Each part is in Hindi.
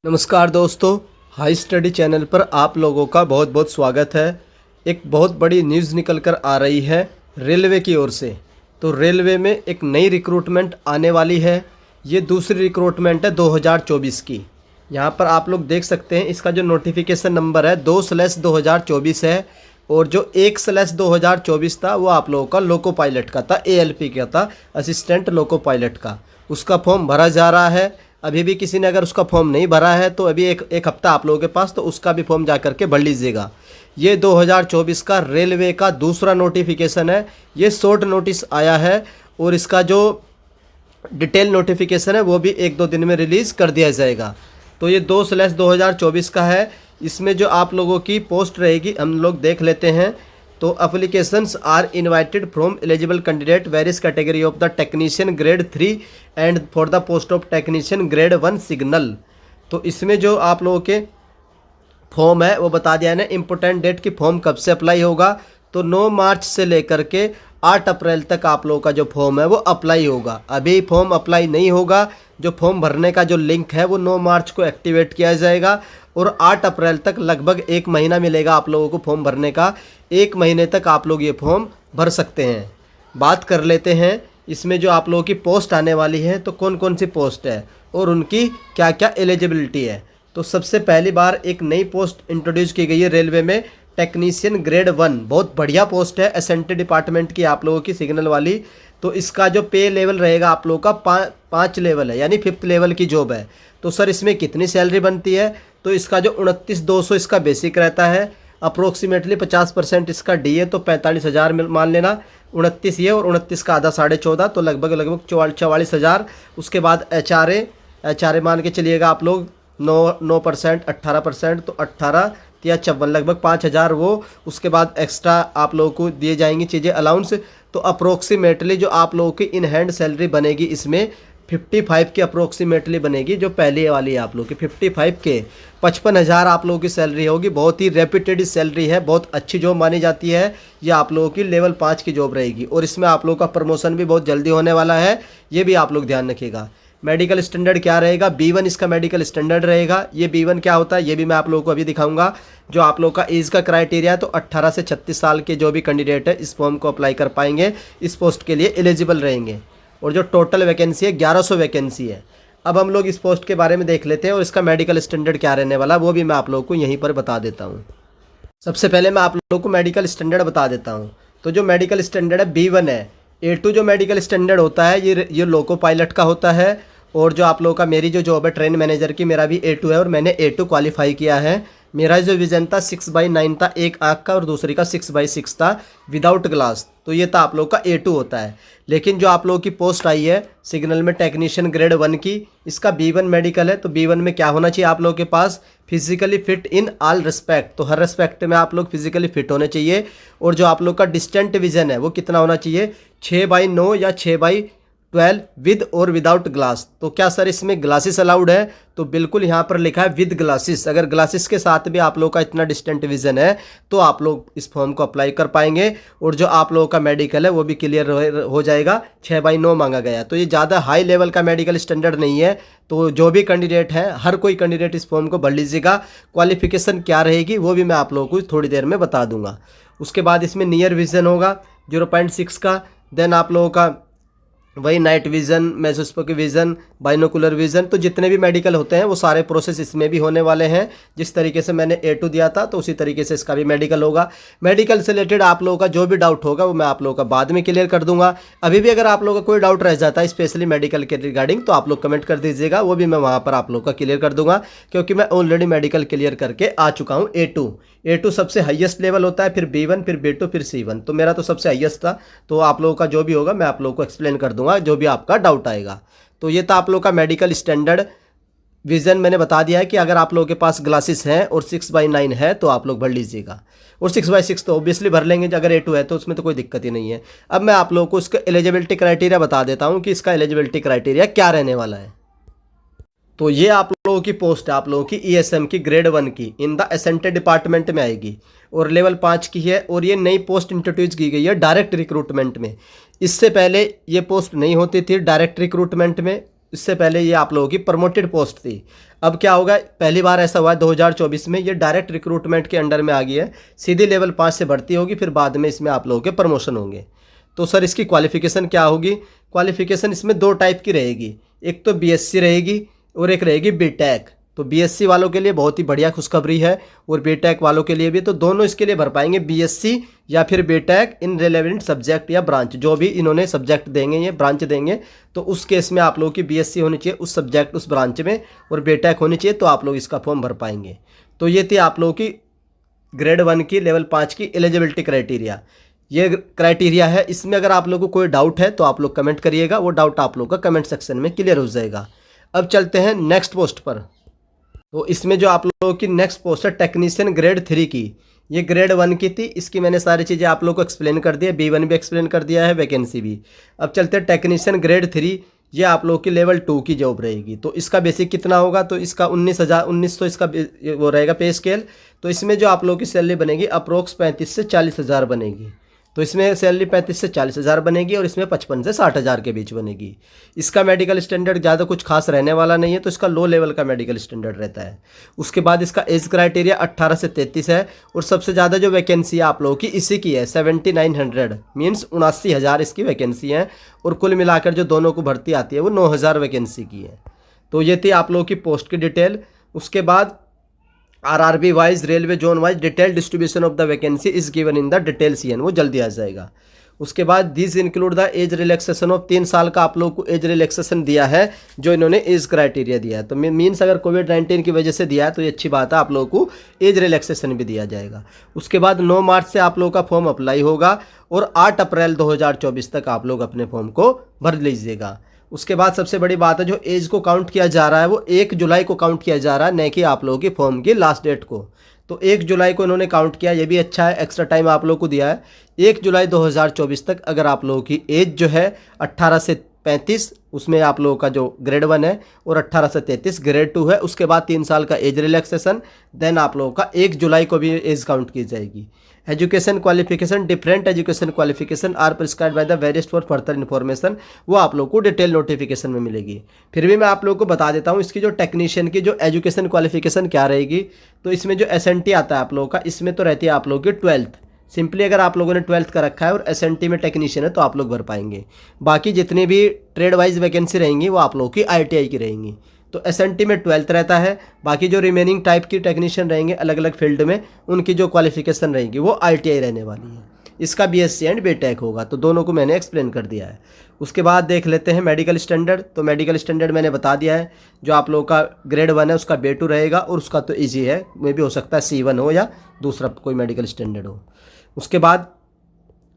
नमस्कार दोस्तों, हाई स्टडी चैनल पर आप लोगों का बहुत बहुत स्वागत है। एक बहुत बड़ी न्यूज़ निकल कर आ रही है रेलवे की ओर से। तो रेलवे में एक नई रिक्रूटमेंट आने वाली है। ये दूसरी रिक्रूटमेंट है 2024 की। यहाँ पर आप लोग देख सकते हैं, इसका जो नोटिफिकेशन नंबर है 2/2024 है। और जो 1/2024 था वो आप लोगों का लोको पायलट का था, ALP का था, असिस्टेंट लोको पायलट का। उसका फॉर्म भरा जा रहा है। अभी भी किसी ने अगर उसका फॉर्म नहीं भरा है तो अभी एक हफ्ता आप लोगों के पास, तो उसका भी फॉर्म जा करके भर लीजिएगा। ये 2024 का रेलवे का दूसरा नोटिफिकेशन है। ये शॉर्ट नोटिस आया है और इसका जो डिटेल नोटिफिकेशन है वो भी 1-2 दिन में रिलीज़ कर दिया जाएगा। तो ये 2/2024 का है। इसमें जो आप लोगों की पोस्ट रहेगी हम लोग देख लेते हैं। तो applications are invited from eligible candidate various category of the technician grade 3 and for the post of technician grade 1 signal. तो इसमें जो आप लोगों के फॉर्म है वो बता दिया है ना, इम्पोर्टेंट डेट की फॉर्म कब से अप्लाई होगा। तो 9 मार्च से लेकर के 8 अप्रैल तक आप लोगों का जो फॉर्म है वो अप्लाई होगा। अभी फॉर्म अप्लाई नहीं होगा। जो फॉर्म भरने का जो लिंक है वो 9 मार्च को एक्टिवेट किया जाएगा और 8 अप्रैल तक लगभग 1 महीना मिलेगा आप लोगों को फॉर्म भरने का। 1 महीने तक आप लोग ये फॉर्म भर सकते हैं। बात कर लेते हैं इसमें जो आप लोगों की पोस्ट आने वाली है, तो कौन कौन सी पोस्ट है और उनकी क्या क्या एलिजिबिलिटी है। तो सबसे पहली बार एक नई पोस्ट इंट्रोड्यूस की गई है रेलवे में, टेक्नीशियन ग्रेड 1। बहुत बढ़िया पोस्ट है, एसएनटी डिपार्टमेंट की आप लोगों की, सिग्नल वाली। तो इसका जो पे लेवल रहेगा आप लोगों का 5 लेवल है, यानी 5th लेवल की जॉब है। तो सर इसमें कितनी सैलरी बनती है, तो इसका जो 29,200 इसका बेसिक रहता है। अप्रोक्सीमेटली 50% इसका डी है, तो 45,000 मान लेना। 29 ये और 29 का आधा 14.5, तो लगभग 44,000। उसके बाद एच आर ए मान के चलिएगा आप लोग 9% 18%, तो 18 या 54, लगभग 5,000 वो। उसके बाद एक्स्ट्रा आप लोगों को दिए जाएंगी चीज़ें, अलाउंस। तो अप्रोक्सीमेटली जो आप लोगों की इन हैंड सैलरी बनेगी इसमें 55 की अप्रोक्सीमेटली बनेगी। जो पहले वाली है आप लोग की 55 के 55,000 आप लोगों की सैलरी होगी। बहुत ही रेप्यूटेड सैलरी है, बहुत अच्छी जॉब मानी जाती है। ये आप लोगों की लेवल 5 की जॉब रहेगी और इसमें आप लोगों का प्रमोशन भी बहुत जल्दी होने वाला है। ये भी आप लोग ध्यान रखिएगा। मेडिकल स्टैंडर्ड क्या रहेगा, B1 इसका मेडिकल स्टैंडर्ड रहेगा। ये B1 क्या होता है ये भी मैं आप लोगों को अभी दिखाऊंगा। जो आप लोगों का एज का क्राइटेरिया है, तो 18 से 36 साल के जो भी कैंडिडेट है इस फॉर्म को अप्लाई कर पाएंगे, इस पोस्ट के लिए एलिजिबल रहेंगे। और जो टोटल वैकेंसी है 1100 वैकेंसी है। अब हम लोग इस पोस्ट के बारे में देख लेते हैं और इसका मेडिकल स्टैंडर्ड क्या रहने वाला वो भी मैं आप लोगों को यहीं पर बता देता हूँ। सबसे पहले मैं आप लोगों को मेडिकल स्टैंडर्ड बता देता हूँ। तो जो मेडिकल स्टैंडर्ड है B1 है। A2 जो मेडिकल स्टैंडर्ड होता है ये लोको पायलट का होता है। और जो आप लोगों का मेरी जो जॉब है ट्रेन मैनेजर की, मेरा भी A2 है और मैंने A2 क्वालिफाई किया है। मेरा जो विजन था 6/9 था, एक आँख का, और दूसरी का 6/6 था विदाउट ग्लास। तो ये था आप लोग का A2 होता है। लेकिन जो आप लोगों की पोस्ट आई है सिग्नल में टेक्नीशियन ग्रेड 1 की, इसका B1 मेडिकल है। तो B1 में क्या होना चाहिए आप लोगों के पास, physically fit in all respect. तो हर रिस्पेक्ट में आप लोग फिजिकली फिट होने चाहिए। और जो आप लोग का डिस्टेंट विजन है वो कितना होना चाहिए, 6/9 या 6/12 विद और विदाउट ग्लास। तो क्या सर इसमें ग्लासेस अलाउड है, तो बिल्कुल यहाँ पर लिखा है विद ग्लासेस। अगर ग्लासेस के साथ भी आप लोग का इतना डिस्टेंट विजन है तो आप लोग इस फॉर्म को अप्लाई कर पाएंगे। और जो आप लोगों का मेडिकल है वो भी क्लियर हो जाएगा। 6/9 मांगा गया, तो ये ज़्यादा हाई लेवल का मेडिकल स्टैंडर्ड नहीं है। तो जो भी कैंडिडेट है, हर कोई कैंडिडेट इस फॉर्म को भर लीजिएगा। क्वालिफिकेशन क्या रहेगी वो भी मैं आप लोगों को थोड़ी देर में बता दूंगा। उसके बाद इसमें नियर विजन होगा 0.6 का। देन आप लोगों का वही night vision, mesoscopic vision, binocular vision. तो जितने भी मेडिकल होते हैं वो सारे प्रोसेस इसमें भी होने वाले हैं। जिस तरीके से मैंने A2 दिया था तो उसी तरीके से इसका भी मेडिकल होगा। मेडिकल से रिलेटेड आप लोगों का जो भी डाउट होगा वो मैं आप लोगों का बाद में क्लियर कर दूंगा। अभी भी अगर आप लोगों का कोई डाउट रह जाता है स्पेशली मेडिकल के रिगार्डिंग, तो आप लोग कमेंट कर दीजिएगा, वो भी मैं वहाँ पर आप लोग का क्लियर कर दूंगा। क्योंकि मैं ऑलरेडी मेडिकल क्लियर करके आ चुका हूँ। A2 सबसे हाईएस्ट लेवल होता है, फिर B1, फिर B2, फिर C1। तो मेरा तो सबसे हाईएस्ट था। तो आप लोगों का जो भी होगा मैं आप लोगों को एक्सप्लेन कर दूंगा, जो भी आपका डाउट आएगा। तो ये था आप लोगों का मेडिकल स्टैंडर्ड विज़न। मैंने बता दिया है कि अगर आप लोगों के पास ग्लासेस हैं और 6/9 है तो आप लोग भर लीजिएगा। और 6/6 तो ऑब्वियसली भर लेंगे, अगर A2 है तो उसमें तो कोई दिक्कत ही नहीं है। अब मैं आप लोगों को इसका एलिजिबिलिटी क्राइटेरिया बता देता हूँ कि इसका एलिजिबिलिटी क्राइटेरिया क्या रहने वाला है। तो ये आप लोगों की पोस्ट है, आप लोगों की ESM की ग्रेड 1 की, इन द एसेंटे डिपार्टमेंट में आएगी और लेवल 5 की है। और ये नई पोस्ट इंट्रोड्यूस की गई है डायरेक्ट रिक्रूटमेंट में। इससे पहले ये पोस्ट नहीं होती थी डायरेक्ट रिक्रूटमेंट में। इससे पहले ये आप लोगों की प्रमोटेड पोस्ट थी। अब क्या होगा, पहली बार ऐसा हुआ है 2024 में, ये डायरेक्ट रिक्रूटमेंट के अंडर में आ गई है। सीधी लेवल 5 से भर्ती होगी, फिर बाद में इसमें आप लोगों के प्रमोशन होंगे। तो सर इसकी क्वालिफिकेशन क्या होगी? क्वालिफिकेशन इसमें 2 टाइप की रहेगी, एक तो बीएससी रहेगी और एक रहेगी बीटेक। तो बीएससी वालों के लिए बहुत ही बढ़िया खुशखबरी है और बीटेक वालों के लिए भी। तो दोनों इसके लिए भर पाएंगे, बीएससी या फिर बीटेक इन रिलेवेंट सब्जेक्ट या ब्रांच, जो भी इन्होंने सब्जेक्ट देंगे, ये ब्रांच देंगे, तो उस केस में आप लोगों की बीएससी होनी चाहिए उस सब्जेक्ट उस ब्रांच में और बीटेक होनी चाहिए, तो आप लोग इसका फॉर्म भर पाएंगे। तो ये थी आप लोगों की ग्रेड 1 की लेवल 5 की एलिजिबिलिटी क्राइटेरिया। ये क्राइटेरिया है। इसमें अगर आप लोगों को कोई डाउट है तो आप लोग कमेंट करिएगा, वो डाउट आप लोगों का कमेंट सेक्शन में क्लियर हो जाएगा। अब चलते हैं नेक्स्ट पोस्ट पर। तो इसमें जो आप लोगों की नेक्स्ट पोस्ट है टेक्नीशियन ग्रेड 3 की, ये ग्रेड 1 की थी, इसकी मैंने सारी चीज़ें आप लोगों को एक्सप्लेन कर दी है, B1 भी एक्सप्लेन कर दिया है, वैकेंसी भी। अब चलते हैं टेक्नीशियन ग्रेड 3, ये आप लोगों की लेवल 2 की जॉब रहेगी। तो इसका बेसिक कितना होगा? तो इसका 19,000 इसका वो रहेगा पे स्केल। तो इसमें जो आप लोगों की सैलरी बनेगी अप्रोक्स 35 से 40 हज़ार बनेगी। तो इसमें सैलरी 35 से 40 हज़ार बनेगी और इसमें 55 से 60 हज़ार के बीच बनेगी। इसका मेडिकल स्टैंडर्ड ज़्यादा कुछ खास रहने वाला नहीं है, तो इसका लो लेवल का मेडिकल स्टैंडर्ड रहता है। उसके बाद इसका एज क्राइटेरिया 18 से 33 है और सबसे ज़्यादा जो वैकेंसी है आप लोगों की इसी की है, 7900 मीन्स 79,000 इसकी वैकेंसी है और कुल मिलाकर जो दोनों को भर्ती आती है वो 9,000 वैकेंसी की है। तो ये थी आप लोगों की पोस्ट की डिटेल। उसके बाद RRB wise, railway zone wise detail distribution of the vacancy is given in the detail CN, वो जल्दी आ जाएगा। उसके बाद this include the age relaxation of 3 साल का आप लोग को एज रिलैक्सेशन दिया है, जो इन्होंने एज क्राइटेरिया दिया है। तो मीन्स अगर कोविड-19 की वजह से दिया है तो ये अच्छी बात है, आप लोगों को एज रिलैक्सेशन भी दिया जाएगा। उसके बाद 9 मार्च से आप लोगों का फॉर्म अप्लाई होगा और 8 अप्रैल 2024 तक आप लोग अपने फॉर्म को भर लीजिएगा। उसके बाद सबसे बड़ी बात है, जो एज को काउंट किया जा रहा है वो 1 जुलाई को काउंट किया जा रहा है, न कि आप लोगों की फॉर्म की लास्ट डेट को। तो 1 जुलाई को इन्होंने काउंट किया, ये भी अच्छा है, एक्स्ट्रा टाइम आप लोगों को दिया है। 1 जुलाई 2024 तक अगर आप लोगों की एज जो है 18 से 35, उसमें आप लोगों का जो ग्रेड 1 है, और 18 से 33 ग्रेड 2 है। उसके बाद 3 साल का एज रिलैक्सेशन, देन आप लोगों का 1 जुलाई को भी एज काउंट की जाएगी। Education qualification, different education qualification are prescribed by the various for further information, वो आप लोग को डिटेल नोटिफिकेशन में मिलेगी। फिर भी मैं आप लोगों को बता देता हूँ इसकी जो टेक्नीशियन की जो एजुकेशन क्वालिफिकेशन क्या रहेगी। तो इसमें जो एसएनटी आता है आप लोगों का, इसमें तो रहती है आप लोगों की 12th। सिंपली अगर आप लोगों ने 12th का रखा है और एसएनटी में टेक्नीशियन है तो आप लोग भर पाएंगे। बाकी जितनी भी ट्रेड वाइज वैकेंसी रहेंगी वो आप लोगों की आईटीआई की रहेंगी। तो एसएनटी में 12th रहता है, बाकी जो रिमेनिंग टाइप की टेक्नीशियन रहेंगे अलग अलग फील्ड में, उनकी जो क्वालिफिकेशन रहेगी वो आईटीआई रहने वाली है। इसका बीएससी एंड बीटेक होगा। तो दोनों को मैंने एक्सप्लेन कर दिया है। उसके बाद देख लेते हैं मेडिकल स्टैंडर्ड। तो मेडिकल स्टैंडर्ड मैंने बता दिया है, जो आप लोगों का ग्रेड 1 है उसका B2 रहेगा और उसका तो ईजी है, मे भी हो सकता है C1 हो या दूसरा कोई मेडिकल स्टैंडर्ड हो। उसके बाद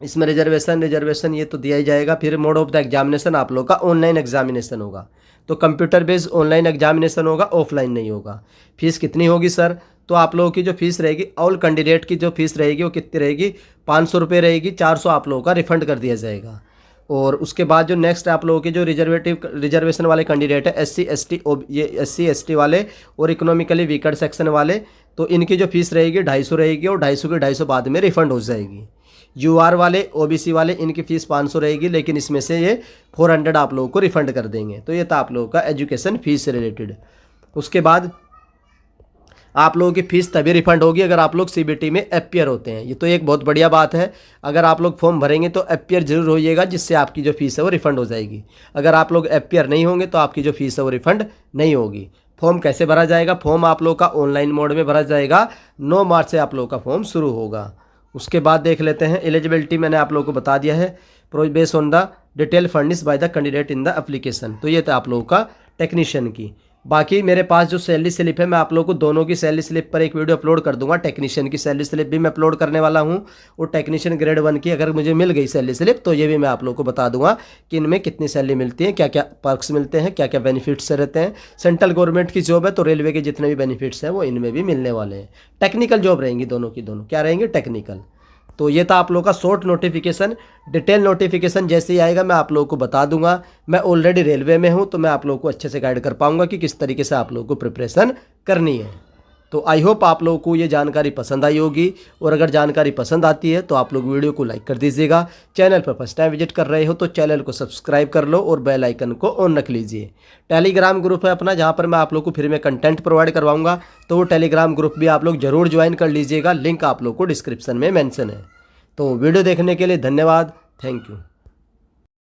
इसमें रिजर्वेशन ये तो दिया ही जाएगा। फिर मोड ऑफ द एग्जामिनेशन आप लोग का ऑनलाइन एग्जामिनेशन होगा, तो कंप्यूटर बेस्ड ऑनलाइन एग्जामिनेशन होगा, ऑफलाइन नहीं होगा। फीस कितनी होगी सर? तो आप लोगों की जो फीस रहेगी, ऑल कैंडिडेट की जो फीस रहेगी वो कितनी रहेगी? 500 रुपये रहेगी। 400 आप लोगों का रिफंड कर दिया जाएगा। और उसके बाद जो नेक्स्ट आप लोगों के जो रिजर्वेशन वाले कैंडिडेट है, SC ST वाले और इकोनॉमिकली वीकर सेक्शन वाले, तो इनकी जो फीस रहेगी 250 रहेगी और 250 की 250 बाद में रिफंड हो जाएगी। UR वाले, OBC वाले, इनकी फ़ीस 500 रहेगी, लेकिन इसमें से ये 400 आप लोगों को रिफ़ंड कर देंगे। तो ये था आप लोगों का एजुकेशन फ़ीस से रिलेटेड। उसके बाद आप लोगों की फ़ीस तभी रिफ़ंड होगी अगर आप लोग CBT में अपीयर होते हैं। ये तो एक बहुत बढ़िया बात है। अगर आप लोग फॉर्म भरेंगे तो अपीयर जरूर होइएगा, जिससे आपकी जो फ़ीस है वो रिफ़ंड हो जाएगी। अगर आप लोग अपीयर नहीं होंगे तो आपकी जो फ़ीस है वो रिफ़ंड नहीं होगी। फॉर्म कैसे भरा जाएगा? फॉर्म आप लोग का ऑनलाइन मोड में भरा जाएगा। 9 मार्च से आप लोग का फॉर्म शुरू होगा। उसके बाद देख लेते हैं एलिजिबिलिटी, मैंने आप लोगों को बता दिया है, based on the detail furnish by the candidate in the application. तो ये था आप लोगों का टेक्नीशियन की। बाकी मेरे पास जो सैलरी स्लिप है, मैं आप लोगों को दोनों की सैलरी स्लिप पर एक वीडियो अपलोड कर दूंगा। टेक्नीशियन की सैलरी स्लिप भी मैं अपलोड करने वाला हूं, और टेक्नीशियन ग्रेड 1 की अगर मुझे मिल गई सैलरी स्लिप तो ये भी मैं आप लोगों को बता दूंगा कि इनमें कितनी सैलरी मिलती है, क्या क्या पर्क्स मिलते हैं, क्या क्या बेनिफिट्स रहते हैं। सेंट्रल गवर्नमेंट की जॉब है तो रेलवे के जितने भी बेनिफिट्स हैं वो इनमें भी मिलने वाले हैं। टेक्निकल जॉब रहेंगी दोनों की दोनों, क्या रहेंगे? टेक्निकल। तो ये था आप लोगों का शॉर्ट नोटिफिकेशन। डिटेल नोटिफिकेशन जैसे ही आएगा मैं आप लोगों को बता दूंगा। मैं ऑलरेडी रेलवे में हूं तो मैं आप लोगों को अच्छे से गाइड कर पाऊंगा कि किस तरीके से आप लोगों को प्रिपरेशन करनी है। तो आई होप आप लोगों को ये जानकारी पसंद आई होगी, और अगर जानकारी पसंद आती है तो आप लोग वीडियो को लाइक कर दीजिएगा। चैनल पर फर्स्ट टाइम विजिट कर रहे हो तो चैनल को सब्सक्राइब कर लो और बेल आइकन को ऑन रख लीजिए। टेलीग्राम ग्रुप है अपना, जहाँ पर मैं आप लोग को फ्री में कंटेंट प्रोवाइड करवाऊंगा, तो वो टेलीग्राम ग्रुप भी आप लोग जरूर ज्वाइन कर लीजिएगा। लिंक आप लोग को डिस्क्रिप्शन में मेंशन है। तो वीडियो देखने के लिए धन्यवाद। Thank you.